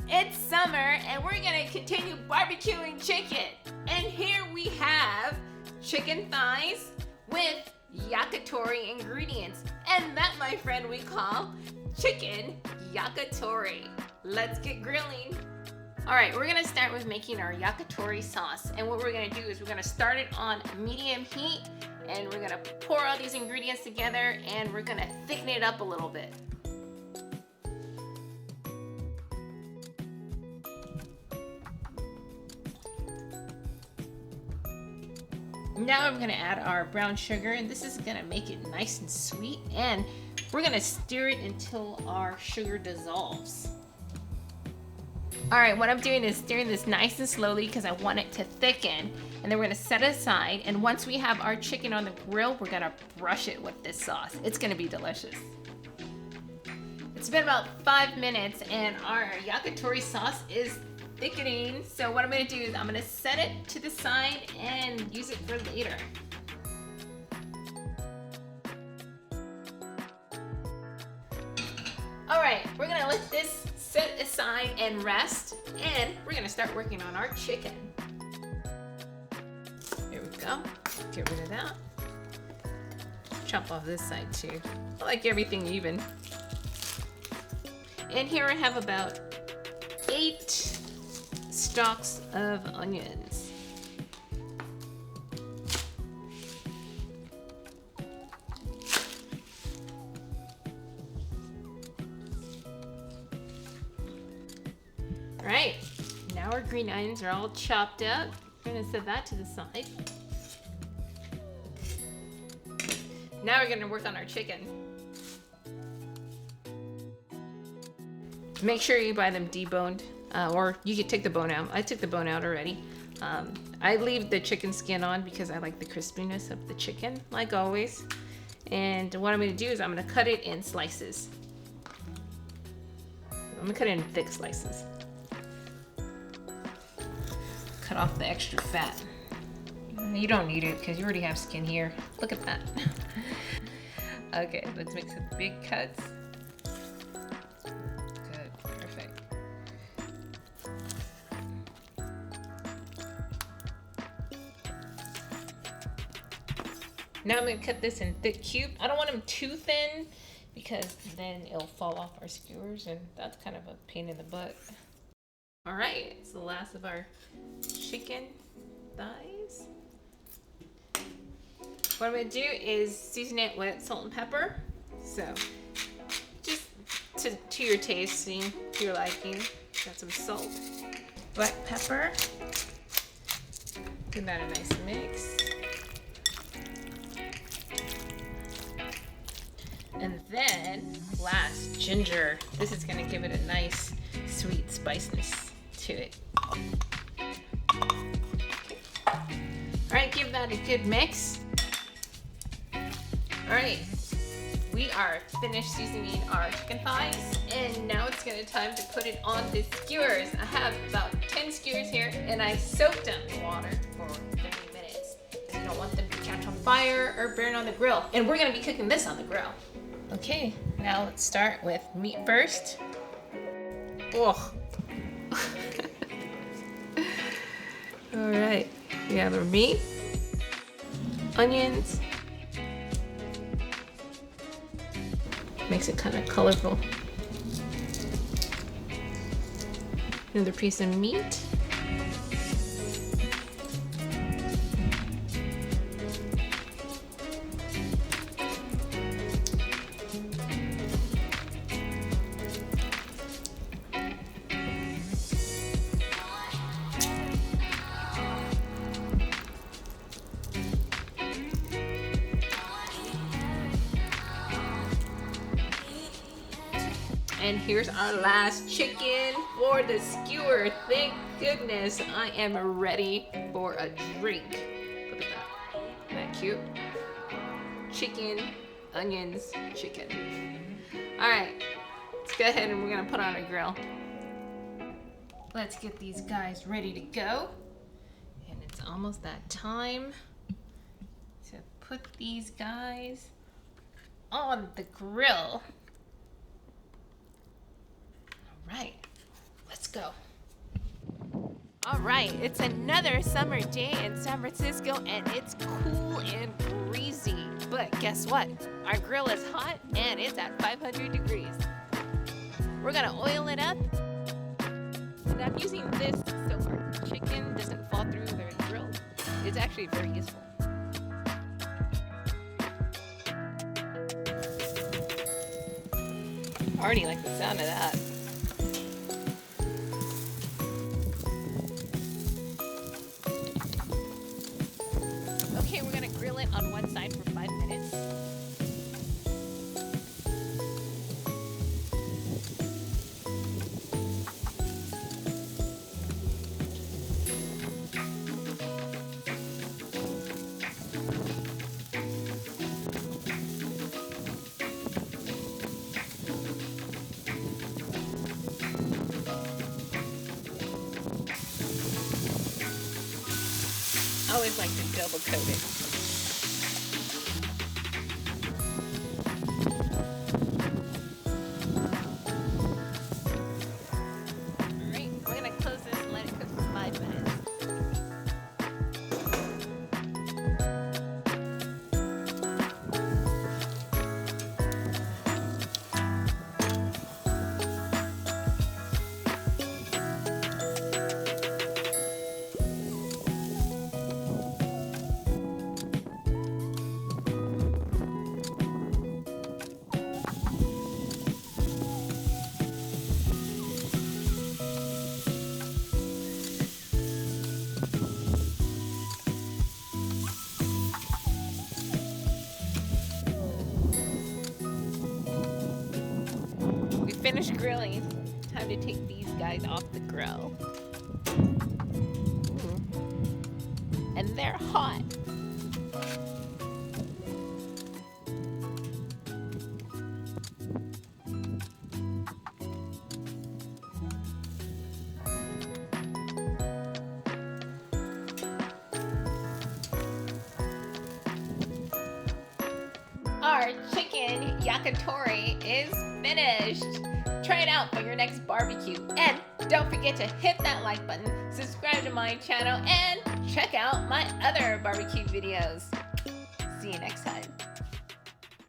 It's summer and we're gonna continue barbecuing chicken. And here we have chicken thighs with yakitori ingredients. And that, my friend, we call chicken yakitori. Let's get grilling. All right, we're gonna start with making our yakitori sauce. And what we're gonna do is we're gonna start it on medium heat and we're gonna pour all these ingredients together and we're gonna thicken it up a little bit. Now I'm gonna add our brown sugar, and this is gonna make it nice and sweet, and we're gonna stir it until our sugar dissolves. All right, what I'm doing is stirring this nice and slowly because I want it to thicken, and then we're gonna set it aside, and once we have our chicken on the grill, we're gonna brush it with this sauce. It's gonna be delicious. It's been about 5 minutes, and our yakitori sauce is thickening. So what I'm gonna do is I'm gonna set it to the side and use it for later. All right, we're gonna let this set aside and rest, and we're gonna start working on our chicken. Here we go. Get rid of that. Chop off this side too. I like everything even. And here I have about 8 stalks of onions. All right, now our green onions are all chopped up. We're gonna set that to the side. Now we're gonna work on our chicken. Make sure you buy them deboned. Or you could take the bone out. I took the bone out already. I leave the chicken skin on because I like the crispiness of the chicken, like always. And what I'm going to do is I'm going to cut it in slices. I'm going to cut it in thick slices. Cut off the extra fat. You don't need it because you already have skin here. Look at that. Okay, let's make some big cuts. Now I'm going to cut this in thick cubes. I don't want them too thin because then it'll fall off our skewers, and that's kind of a pain in the butt. All right, it's the last of our chicken thighs. What I'm going to do is season it with salt and pepper. So just to your tasting, to your liking. Got some salt, black pepper. Give that a nice mix. And then last, ginger. This is gonna give it a nice sweet spiciness to it. All right, give that a good mix. All right, we are finished seasoning our chicken thighs, and now it's gonna time to put it on the skewers. I have about 10 skewers here, and I soaked them in water for 30 minutes. You don't want them to catch on fire or burn on the grill. And we're gonna be cooking this on the grill. Okay, now let's start with meat first. Oh. All right, we have our meat, onions. Makes it kind of colorful. Another piece of meat. And here's our last chicken for the skewer. Thank goodness I am ready for a drink. Look at that. Isn't that cute? Chicken, onions, chicken. All right, let's go ahead and we're gonna put on our grill. Let's get these guys ready to go. And it's almost that time to put these guys on the grill. All right, Let's go. All right, it's another summer day in San Francisco and it's cool and breezy. But guess what? Our grill is hot and it's at 500 degrees. We're gonna oil it up. And I'm using this so our chicken doesn't fall through the grill. It's actually very useful. I already like the sound of that. Okay, we're gonna grill it on one side for 5 minutes. I always like to double coat it. Alright, we're gonna close this and let it cook for 5 minutes. Finished grilling. Time to take these guys off the grill. And they're hot. Our chicken yakitori is finished. Try it out for your next barbecue. And don't forget to hit that like button, subscribe to my channel, and check out my other barbecue videos. See you next time.